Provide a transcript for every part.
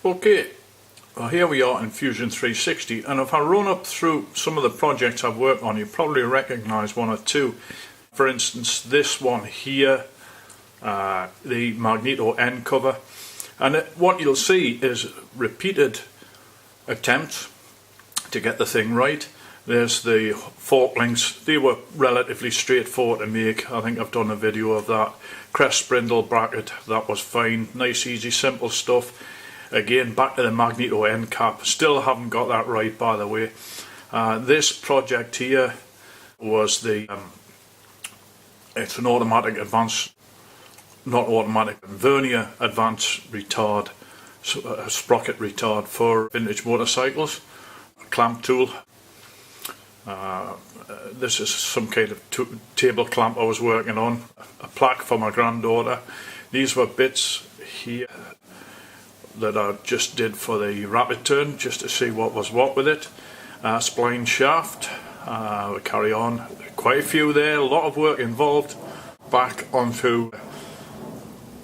Okay, well here we are in Fusion 360, and if I run up through some of the projects I've worked on, you probably recognise one or two. For instance, this one here, the magneto end cover, and what you'll see is repeated attempts to get the thing right. There's the fork links. They were relatively straightforward to make. I think I've done a video of that. Crest spindle bracket, that was fine. Nice, easy, simple stuff. Again, back to the magneto end cap. Still haven't got that right, by the way. This project here was it's an automatic advanced, not automatic, vernier advanced retard, sprocket retard for vintage motorcycles. A clamp tool. This is some kind of table clamp I was working on. A plaque for my granddaughter. These were bits here that I just did for the rapid turn, just to see what was what with it. Spline shaft, we carry on. Quite a few there, a lot of work involved. Back onto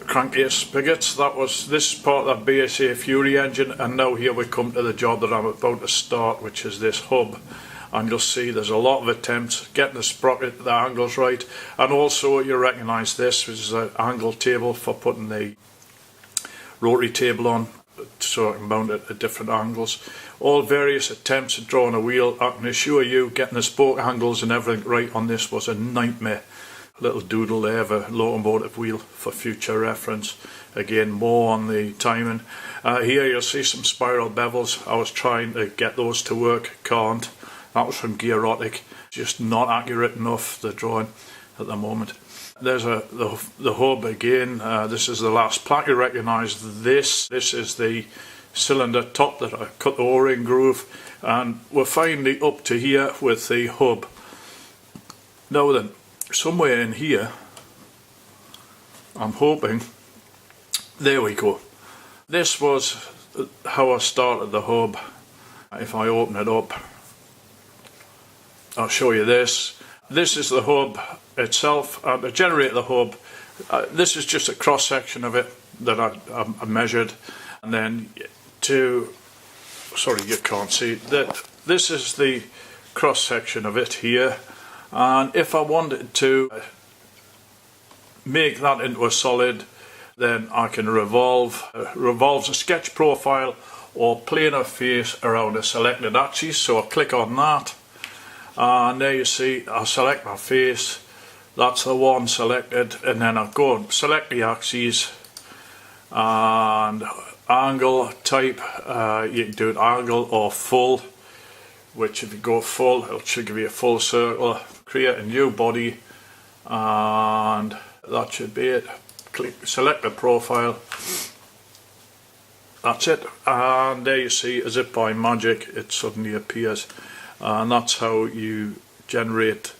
crankcase spigots. This is part of that BSA Fury engine, and now here we come to the job that I'm about to start, which is this hub. And you'll see there's a lot of attempts getting the sprocket, the angles right, and also you recognise this is an angle table for putting the rotary table on, so I can mount it at different angles. All various attempts at drawing a wheel. I can assure you getting the spoke angles and everything right on this was a nightmare. A little doodle there of a locomotive wheel for future reference. Again, more on the timing. Here you'll see some spiral bevels. I was trying to get those to work, can't. That was from Gearotic, just not accurate enough, the drawing at the moment. There's the hub again. This is the last plaque. You recognise this. This is the cylinder top that I cut the O-ring groove, and we're finally up to here with the hub. Now then, somewhere in here, I'm hoping, there we go. This was how I started the hub. If I open it up, I'll show you this. This is the hub itself. To generate the hub, this is just a cross section of it that I measured, and then sorry you can't see that. This is the cross section of it here, and if I wanted to make that into a solid, then I can revolves a sketch profile or planar face around a selected axis. So I click on that, and there you see I select my face. That's the one selected, and then I go and select the axes and angle type. You can do it angle or full, which if you go full, it should give you a full circle. Create a new body, and that should be it. Click select the profile. That's it, and there you see, as if by magic, it suddenly appears. And that's how you generate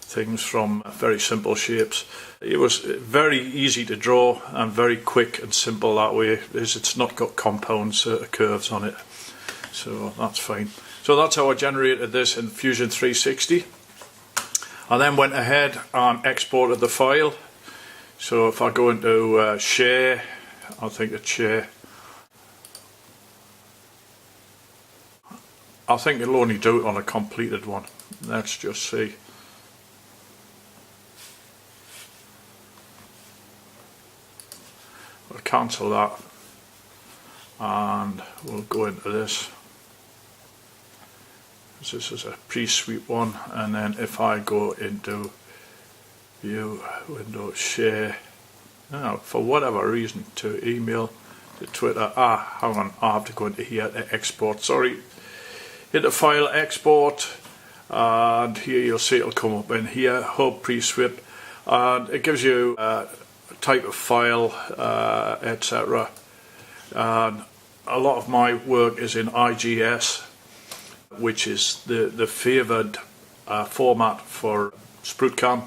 things from very simple shapes. It was very easy to draw and very quick and simple that way. It's not got compound curves on it, so that's fine. So that's how I generated this in Fusion 360. I then went ahead and exported the file. So if I go into share, I think it's share. I think it'll only do it on a completed one. Let's just see. We'll cancel that, and we'll go into this. This is a pre-sweep one, and then if I go into view, window, share, now for whatever reason, to email, to Twitter, hang on, I have to go into here to export, sorry. Hit the file, export, and here you'll see it'll come up in here, hub pre-sweep, and it gives you a type of file, etc. And a lot of my work is in IGS, which is the favoured format for Sprut Cam,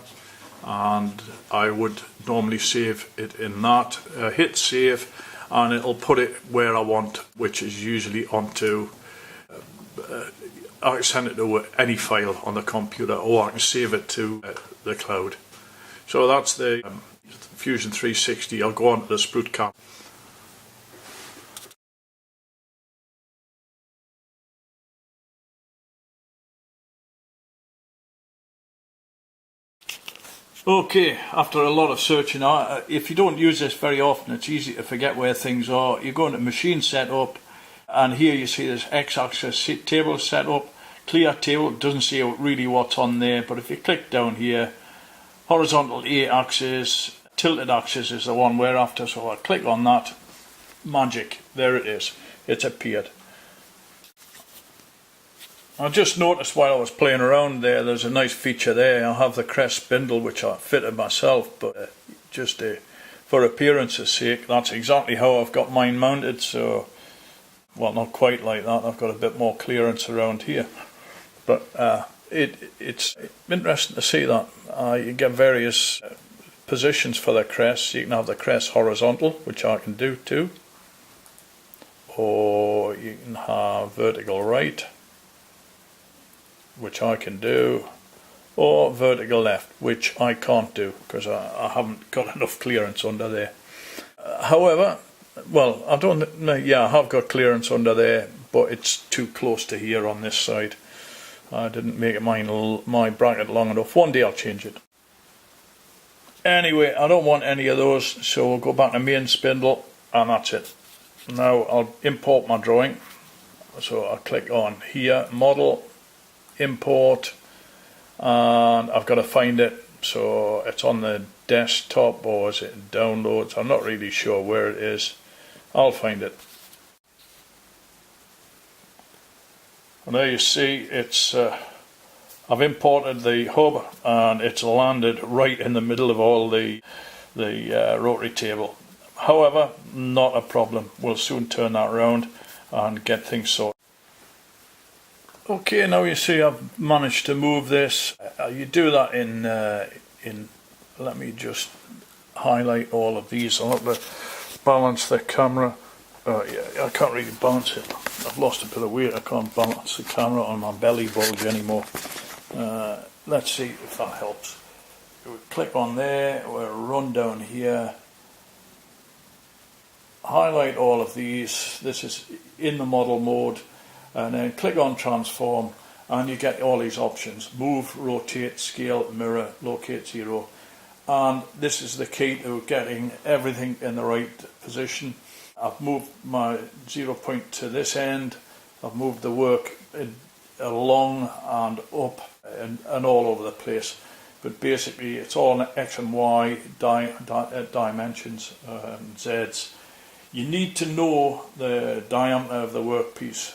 and I would normally save it in that. Hit save, and it'll put it where I want, which is usually onto I can send it to any file on the computer, or I can save it to the cloud. So that's the Fusion 360. I'll go on to the Sprut Cam. Okay, after a lot of searching, if you don't use this very often, it's easy to forget where things are. You go into machine setup, and here you see this X-axis table setup, clear table. It doesn't see really what's on there, but if you click down here, horizontal A axis, tilted axis is the one we're after, so I click on that. Magic, there it is, it's appeared. I just noticed while I was playing around there's a nice feature there. I have the crest spindle which I fitted myself, but just for appearance's sake, that's exactly how I've got mine mounted. So, well, not quite like that, I've got a bit more clearance around here, but it's interesting to see that. You get various positions for the crest. You can have the crest horizontal, which I can do too, or you can have vertical right, which I can do, or vertical left, which I can't do because I haven't got enough clearance under there. However, well, I don't know, yeah, I have got clearance under there, but it's too close to here on this side. I didn't make my bracket long enough. One day I'll change it. Anyway, I don't want any of those, so we'll go back to main spindle, and that's it. Now I'll import my drawing. So I'll click on here, model, import, and I've got to find it. So it's on the desktop, or is it in downloads? I'm not really sure where it is. I'll find it. And there you see it's I've imported the hub, and it's landed right in the middle of all the rotary table. However, not a problem. We'll soon turn that around and get things sorted. Okay, now you see I've managed to move this. You do that in let me just highlight all of these. I'll have to balance the camera. Yeah, I can't really balance it. I've lost a bit of weight. I can't balance the camera on my belly bulge anymore. Let's see if that helps. We click on there, we'll run down here, highlight all of these. This is in the model mode, and then click on transform, and you get all these options: move, rotate, scale, mirror, locate, zero. And this is the key to getting everything in the right position. I've moved my 0 point to this end. I've moved the work along and up and all over the place. But basically it's all X and Y dimensions and Zs. You need to know the diameter of the workpiece,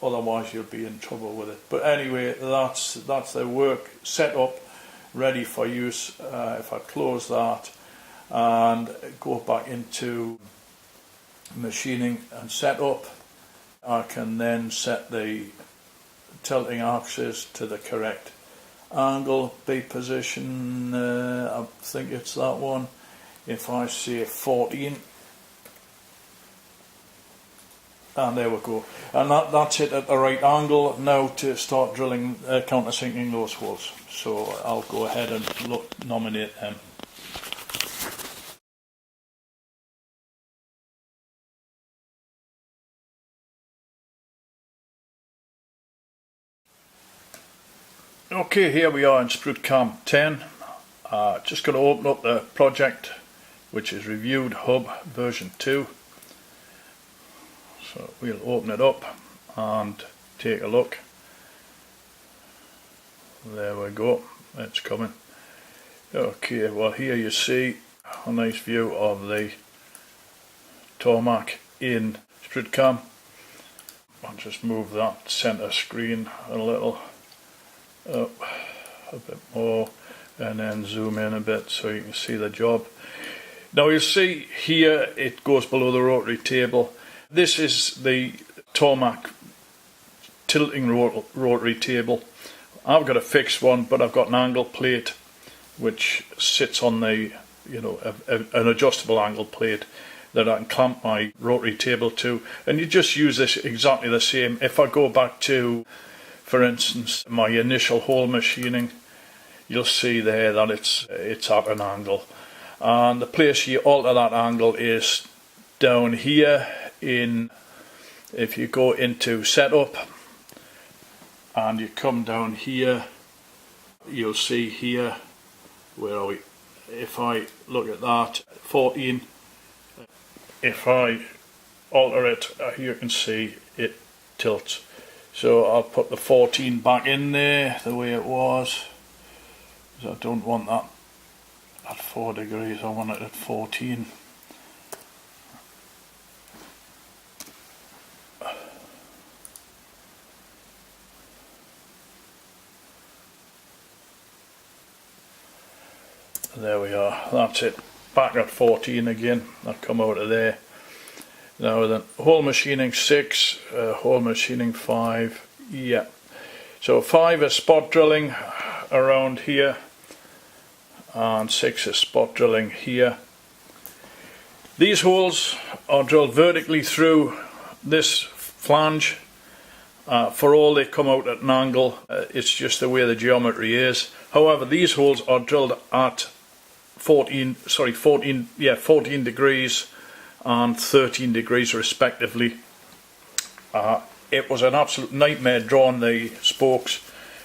otherwise you'll be in trouble with it. But anyway, that's the work set up, ready for use. If I close that and go back into machining and setup, I can then set the tilting axis to the correct angle, B position, I think it's that one. If I say 14, and there we go, and that's it at the right angle now to start drilling, countersinking those holes. So I'll go ahead and nominate them. Okay, here we are in Sprut Cam 10. Just going to open up the project, which is reviewed hub version 2. So we'll open it up and take a look. There we go, it's coming. Okay, well here you see a nice view of the Tormach in Sprut Cam. I'll just move that center screen a little up a bit more, and then zoom in a bit so you can see the job. Now you'll see here it goes below the rotary table. This is the Tormach tilting rotary table. I've got a fixed one, but I've got an angle plate which sits on the, an adjustable angle plate that I can clamp my rotary table to, and you just use this exactly the same. If I go back to, for instance, my initial hole machining, you'll see there that it's at an angle, and the place you alter that angle is down here if you go into setup and you come down here, you'll see here where are we? If I look at that, 14, if I alter it, you can see it tilts. So I'll put the 14 back in there the way it was, because I don't want that at 4 degrees, I want it at 14. There we are, that's it, back at 14 again. I'll come out of there. Now then, hole machining 6, hole machining 5, yeah. So 5 is spot drilling around here, and 6 is spot drilling here. These holes are drilled vertically through this flange. For all they come out at an angle, it's just the way the geometry is. However, these holes are drilled at 14 degrees and 13 degrees respectively. It was an absolute nightmare drawing the spokes,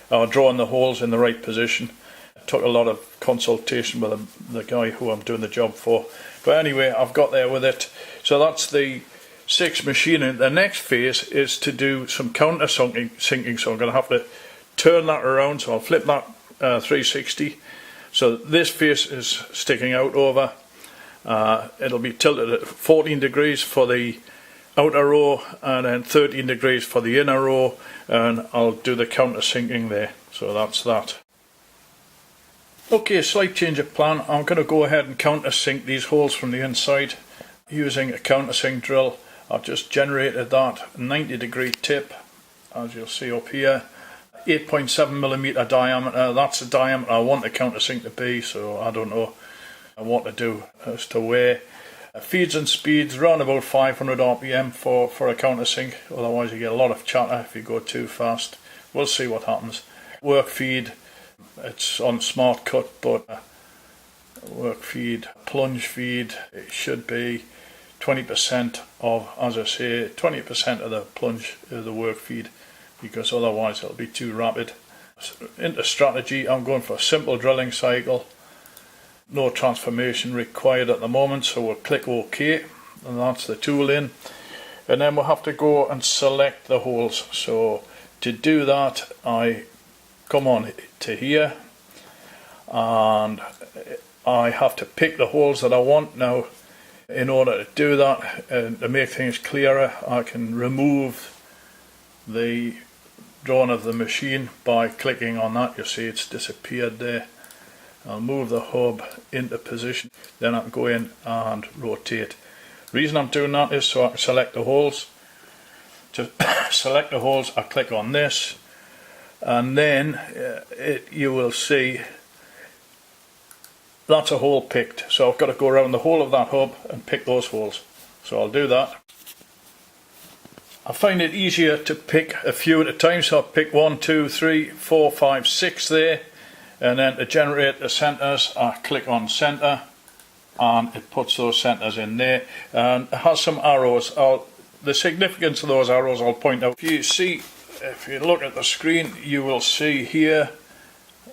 drawing the holes in the right position. It took a lot of consultation with the guy who I'm doing the job for. But anyway, I've got there with it. So that's the 6 machining. The next phase is to do some counter sinking, so I'm going to have to turn that around. So I'll flip that 360. So this face is sticking out over. It'll be tilted at 14 degrees for the outer row and then 13 degrees for the inner row, and I'll do the counter sinking there. So that's that. Okay, slight change of plan. I'm going to go ahead and counter sink these holes from the inside using a countersink drill. I've just generated that 90-degree tip, as you'll see up here. 8.7mm diameter, that's the diameter I want the countersink to be, so I don't know what to do as to where. Feeds and speeds around about 500 RPM for a countersink, otherwise you get a lot of chatter if you go too fast. We'll see what happens. Work feed, it's on smart cut, but work feed, plunge feed, it should be 20% of, as I say, 20% of the plunge is the work feed, because otherwise it'll be too rapid. Into strategy, I'm going for a simple drilling cycle. No transformation required at the moment, so we'll click OK, and that's the tool in. And then we'll have to go and select the holes. So to do that, I come on to here, and I have to pick the holes that I want. Now, in order to do that, and to make things clearer, I can remove the drawing of the machine by clicking on that. You see it's disappeared there. I'll move the hub into position, then I can go in and rotate. The reason I'm doing that is so I can select the holes. To select the holes, I click on this, and then you will see that's a hole picked. So I've got to go around the whole of that hub and pick those holes. So I'll do that. I find it easier to pick a few at a time, so I'll pick 1, 2, 3, 4, 5, 6 there. And then to generate the centres, I click on centre, and it puts those centres in there. And it has some arrows. The significance of those arrows I'll point out. If you look at the screen, you will see here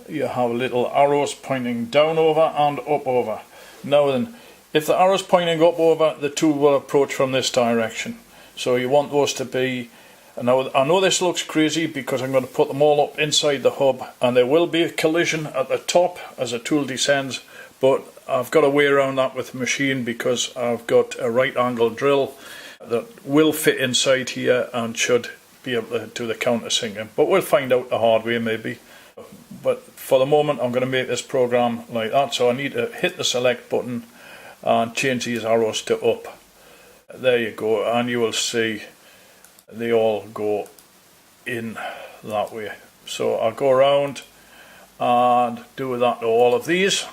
you have little arrows pointing down over and up over. Now then, if the arrow's pointing up over, the tool will approach from this direction. So you want those to be. Now I know this looks crazy because I'm going to put them all up inside the hub, and there will be a collision at the top as the tool descends, but I've got a way around that with the machine because I've got a right angle drill that will fit inside here and should be able to do the countersinking. But we'll find out the hard way maybe. But for the moment I'm going to make this program like that, so I need to hit the select button and change these arrows to up. There you go, and you will see they all go in that way. So I'll go around and do that to all of these.